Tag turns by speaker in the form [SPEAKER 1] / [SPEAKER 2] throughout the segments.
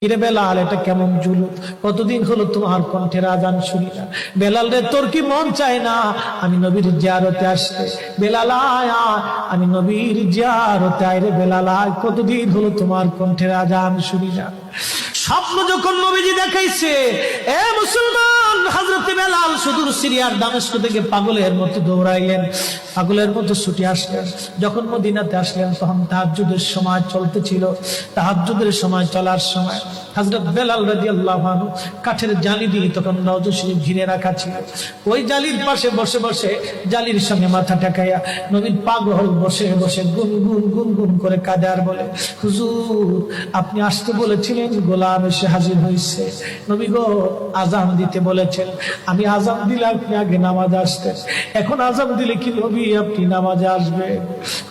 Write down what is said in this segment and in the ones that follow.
[SPEAKER 1] কিরে বেলাল, এটা কেমন জুলুম? কতদিন হলো তোমার কণ্ঠের আজান শুনি না। বেলাল রে, তোর কি মন চায় না আমি নবীর জিয়ারতে আসতে? বেলাল আয়, আমি নবীর জিয়ারতে আয় রে বেলাল আয়, কতদিন হলো তোমার কণ্ঠের আজান শুনি না। স্বপ্ন যখন নবীজি দেখাইছে, এ মুসলমান, হযরত বেলাল সুদূর সিরিয়ার দামেস্ক থেকে পাগলের মতো দৌড়াইলেন, পাগলের মতো ছুটে আসলেন। যখন মদিনাতে আসলেন তখন তাহাজ্জুদের সময় চলতেছিল। তাহাজ্জুদের সময় চলার সময় হযরত বেলাল রাদিয়াল্লাহু আনহু কাঠের জালি দিয়ে তখন রওজা শরীফ ঘিরে রাখা ছিল। ওই জালির পাশে বসে বসে জালির সঙ্গে মাথা ঠেকাইয়া নবীর পাগল বসে বসে গুনগুন গুনগুন করে কাঁদে আর বলে, হুজুর আপনি আসতে বলেছিলেন, গোলাম এসে হাজির হয়েছে। নবী গো, আজান দিতে বলেছেন, আমি আজান দিলে আপনি আগে নামাজে আসতেন, এখন আজান দিলে কি নবী আপনি নামাজে আসবেন?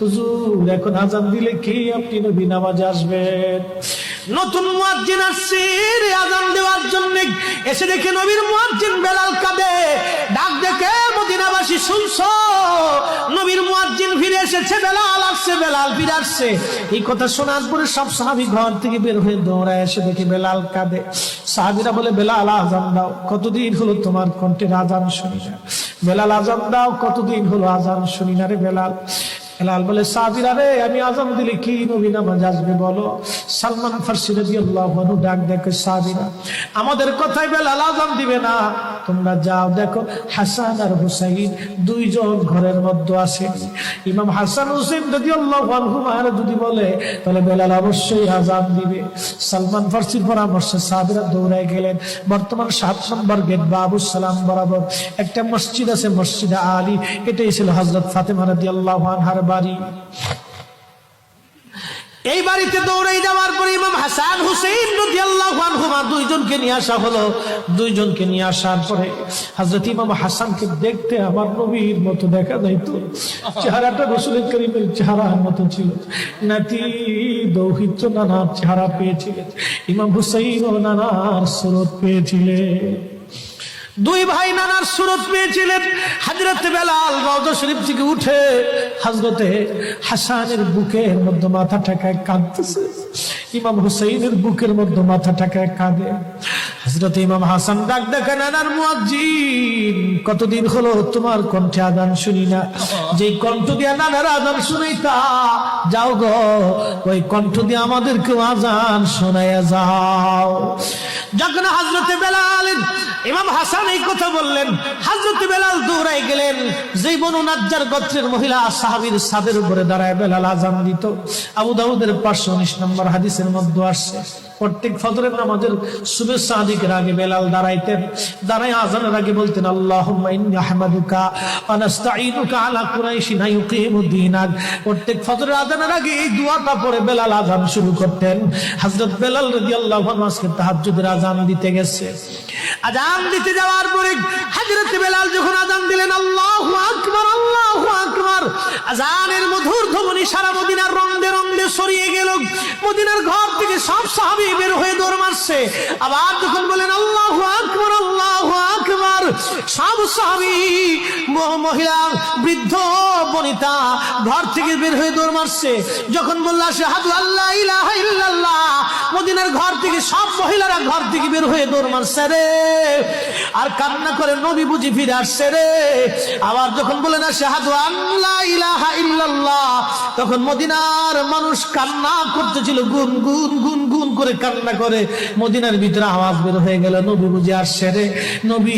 [SPEAKER 1] হুজুর এখন আজান দিলে কি আপনি নবী নামাজে আসবেন? নতুন মুয়াজ্জিন আসছে আজান দেওয়ার জন্য, এসে দেখে নবীর মুয়াজ্জিন বেলাল কাঁদে। ডাক দেখে মদিনাবাসী, শুনছো নবীর মুয়াজ্জিন ফিরে এসেছে, বেলাল আসছে, বেলাল ফিরে আসছে। এই কথা শোনার পরে সব সাহাবী ঘর থেকে বের হয়ে দৌড়ায় এসে দেখে বেলাল কাঁদে। সাহাবীরা বলে, বেলাল আজান দাও, কতদিন হলো তোমার কণ্ঠের আজান শুনি না। বেলাল আজান দাও, কতদিন হলো আজান শুনি না রে বেলাল। বেলাল বলে, সাহাবীরা রে, আমি আজান দিলে কি নবী নামাজ আসবে বলো? সালমান ফারসি রাদিয়াল্লাহু আনহু ডাক দেখে, সাহাবীরা আমাদের কথায় বেলাল আজান দিবে না, তোমরা যাও দেখো হাসান আর হুসাইন দুইজন ঘরের মধ্যে আসেন। ইমাম হাসান হুসাইন রাদিয়াল্লাহু আনহুমা যদি বলে তাহলে বেলাল অবশ্যই আজান দিবে। সালমান ফারসির পরামর্শে সাহাবীরা দৌড়ায় গেলেন। বর্তমান 7 নম্বর গেট বাবুস সালাম বরাবর একটা মসজিদ আছে, মসজিদে আলী। এটাই ছিল হযরত ফাতেমা রাদিয়াল্লাহু আনহার বাড়ি। এই বাড়িতে দৌড়াই যাওয়ার পরে ইমাম হাসান হুসাইন রাদিয়াল্লাহু আনহুমা দুইজনকে নিয়ে আসা হলো। দুইজনকে নিয়ে আসার পরে হযরত ইমাম হাসানকে দেখতে আমার নবীর মতো দেখা যাইতো, চেহারাটা রাসূল করিমের চেহারার মতো ছিল। নাতি দৌহিত্র নানার চেহারা পেয়েছিলেন, ইমাম হুসাইন ও নানার সুরত পেয়েছিলেন। দুই ভাই নানার সুরত পেয়েছিলেন। হযরত বেলাল রওজা শরীফ থেকে উঠে হযরতে হাসানের বুকের মধ্যে মাথা ঠেকায় কাঁদতেছে, ইমাম হুসাইনের বুকের মধ্যে মাথা ঠেকায় কাঁদে। হযরত ইমাম হাসান ডাক দেখে, নানার মুয়াজ্জিন, কতদিন হলো তোমার কণ্ঠে আজান শুনি না। যেই কণ্ঠ দিয়ে নানার আজান শুনাইতা, যাও গো ওই কণ্ঠ দিয়ে আমাদেরকেও আজান শোনাইয়া যাও। যখন হযরত বেলাল ইমাম হাসান এই কথা বললেন, হযরত বেলাল দৌড়াই গেলেন। যেই বনু নাজ্জার গোত্রের মহিলা সাহাবীর ছাদের উপরে দাঁড়ায় বেলাল আজান দিত। আবু দাউদের 519 নম্বর হাদিসের মধ্যে আসছে, প্রত্যেক ফজরের নামাজের শুভেচ্ছা আদিকের আগে বেলাল দাঁড়াইতেন। দাঁড়ায় আজানের আগে বলতেন, আল্লাহুম্মা ইন্নী আহমাদুকা ওয়া নাস্তাঈনুকা আলা কুরাইশিন ইউকিমুদ্দীনাক। প্রত্যেক ফজরের আজানের আগে এই দোয়াটা পড়ে বেলাল আজান শুরু করতেন। হযরত বেলাল রাদিয়াল্লাহু আনহু আজকে তাহাজ্জুদের আজান দিতে গেছে। আজান দিতে যাওয়ার পরে হযরত বেলাল যখন আজান দিলেন, আল্লাহু আকবার, আল্লাহু আকবার, আজানের মধুর ধ্বনি সারা মদিনার রঙে রঙে ছড়িয়ে গেল। মদিনার ঘর থেকে সব সাহাবী বের হয়ে দৌড় মারছে। আবার যখন বলেন আল্লাহু আকবার, আল্লাহু আকবার, সব সাহাবী, মহিলা, বৃদ্ধ, বনিতা ঘর থেকে বের হয়ে দৌড় মারছে। যখন বলল আশহাদু আল্লা ইলাহা ইল্লাল্লাহ, মদিনার ঘর থেকে সব মহিলারা ঘর থেকে বের হয়ে দৌড় মারছে রে, আর কান্না করে নবী বুঝি ফিরে আসছে রে। আবার যখন বলেন আশহাদু আল্লা ইলাহা ইল্লাল্লাহ, তখন মদিনার মানুষ কান্না করতেছিল, গুন গুন গুন গুন করে কান্না করে। মদিনার ভিতরে আওয়াজ বের হয়ে গেল, নবী বুঝি আসছে রে, নবী